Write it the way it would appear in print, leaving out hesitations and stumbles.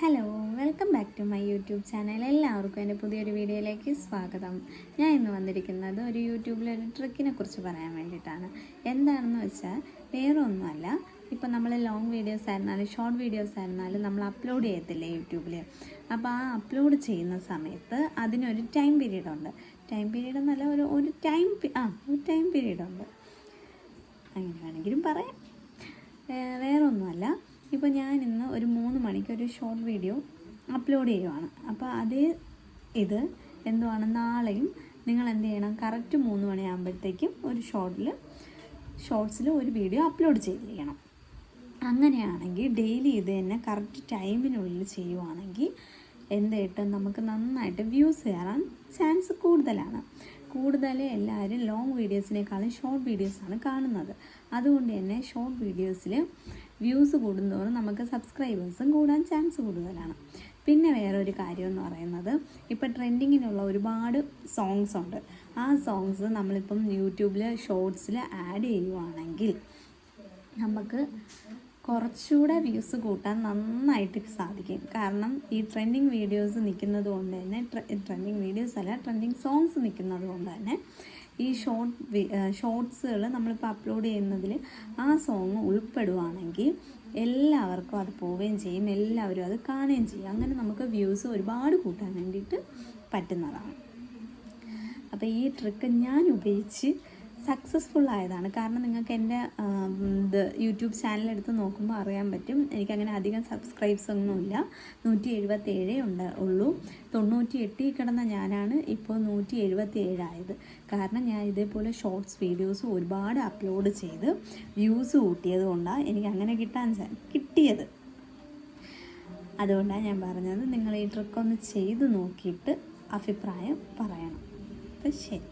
Hello, welcome back to my YouTube channel. എല്ലാവർക്കും എൻ്റെ പുതിയൊരു വീഡിയോയിലേക്ക് സ്വാഗതം. ഞാൻ ഇന്ന് വന്നിരിക്കുന്നത് ഒരു യൂട്യൂബിലൊരു ട്രിക്കിനെ കുറിച്ച് പറയാൻ വേണ്ടിയിട്ടാണ്. എന്താണെന്ന് വെച്ചാൽ വേറെ ഒന്നുമല്ല, ഇപ്പോൾ നമ്മൾ ലോങ് വീഡിയോസ് ആയിരുന്നാലും ഷോർട്ട് വീഡിയോസ് ആയിരുന്നാലും നമ്മൾ അപ്ലോഡ് ചെയ്യത്തില്ലേ യൂട്യൂബിൽ. അപ്പോൾ ആ അപ്ലോഡ് ചെയ്യുന്ന സമയത്ത് അതിനൊരു ടൈം പീരീഡ് ഉണ്ട്. ടൈം പീരീഡ് എന്നല്ല, ഒരു ടൈം പീരീഡ് ഉണ്ട്, അങ്ങനെ വേണമെങ്കിലും പറയാം. വേറെ ഒന്നുമല്ല, ഇപ്പോൾ ഞാൻ ഇന്ന് ഒരു 3 മണിക്ക് ഒരു ഷോർട്ട് വീഡിയോ അപ്ലോഡ് ചെയ്യുവാണ്. അപ്പോൾ അതേ ഇത് എന്തുവാണ്, നാളെയും നിങ്ങൾ എന്ത് ചെയ്യണം, കറക്റ്റ് 3 മണിയാകുമ്പോഴത്തേക്കും ഒരു ഷോർട്സിൽ ഒരു വീഡിയോ അപ്ലോഡ് ചെയ്യണം. അങ്ങനെയാണെങ്കിൽ ഡെയിലി ഇത് തന്നെ കറക്റ്റ് ടൈമിനുള്ളിൽ ചെയ്യുവാണെങ്കിൽ എന്ത് കിട്ടും, നമുക്ക് നന്നായിട്ട് വ്യൂസ് കയറാൻ ചാൻസ് കൂടുതലാണ്. കൂടുതൽ എല്ലാവരും ലോങ് വീഡിയോസിനേക്കാളും ഷോർട്ട് വീഡിയോസാണ് കാണുന്നത്. അതുകൊണ്ട് തന്നെ ഷോർട്ട് വീഡിയോസിൽ വ്യൂസ് കൂടുന്നതോറും നമുക്ക് സബ്സ്ക്രൈബേഴ്സും കൂടാൻ ചാൻസ് കൂടുതലാണ്. പിന്നെ വേറൊരു കാര്യം എന്ന് പറയുന്നത്, ഇപ്പോൾ ട്രെൻഡിങ്ങിനുള്ള ഒരുപാട് സോങ്സ് ഉണ്ട്. ആ സോങ്സ് നമ്മളിപ്പം യൂട്യൂബിൽ ഷോർട്സിൽ ആഡ് ചെയ്യുവാണെങ്കിൽ നമുക്ക് കുറച്ചുകൂടെ വ്യൂസ് കൂട്ടാൻ നന്നായിട്ട് സാധിക്കും. കാരണം ഈ ട്രെൻഡിങ് വീഡിയോസ് നിൽക്കുന്നത് കൊണ്ട് തന്നെ, ട്രെൻഡിങ് സോങ്സ് നിൽക്കുന്നത് കൊണ്ട് തന്നെ ഈ ഷോർട്സുകൾ നമ്മളിപ്പോൾ അപ്ലോഡ് ചെയ്യുന്നതിൽ ആ സോങ് ഉൾപ്പെടുവാണെങ്കിൽ എല്ലാവർക്കും അത് പോവുകയും ചെയ്യും, എല്ലാവരും അത് കാണുകയും ചെയ്യും. അങ്ങനെ നമുക്ക് വ്യൂസ് ഒരുപാട് കൂട്ടാൻ വേണ്ടിയിട്ട് പറ്റുന്നതാണ്. അപ്പോൾ ഈ ട്രിക്ക് ഞാൻ ഉപയോഗിച്ച് സക്സസ്ഫുൾ ആയതാണ്. കാരണം നിങ്ങൾക്ക് എൻ്റെ യൂട്യൂബ് ചാനലെടുത്ത് നോക്കുമ്പോൾ അറിയാൻ പറ്റും, എനിക്കങ്ങനെ അധികം സബ്സ്ക്രൈബ്സ് ഒന്നുമില്ല. 177 ഉള്ളൂ. 98 കിടന്ന ഞാനാണ് ഇപ്പോൾ 177 ആയത്. കാരണം ഞാൻ ഇതേപോലെ ഷോർട്സ് വീഡിയോസ് ഒരുപാട് അപ്ലോഡ് ചെയ്ത് വ്യൂസ് കൂട്ടിയത് കൊണ്ടാണ് എനിക്ക് അങ്ങനെ കിട്ടിയത്. അതുകൊണ്ടാണ് ഞാൻ പറഞ്ഞത്, നിങ്ങൾ ഈ ട്രിക്കൊന്ന് ചെയ്ത് നോക്കിയിട്ട് അഭിപ്രായം പറയണം. അപ്പം ശരി.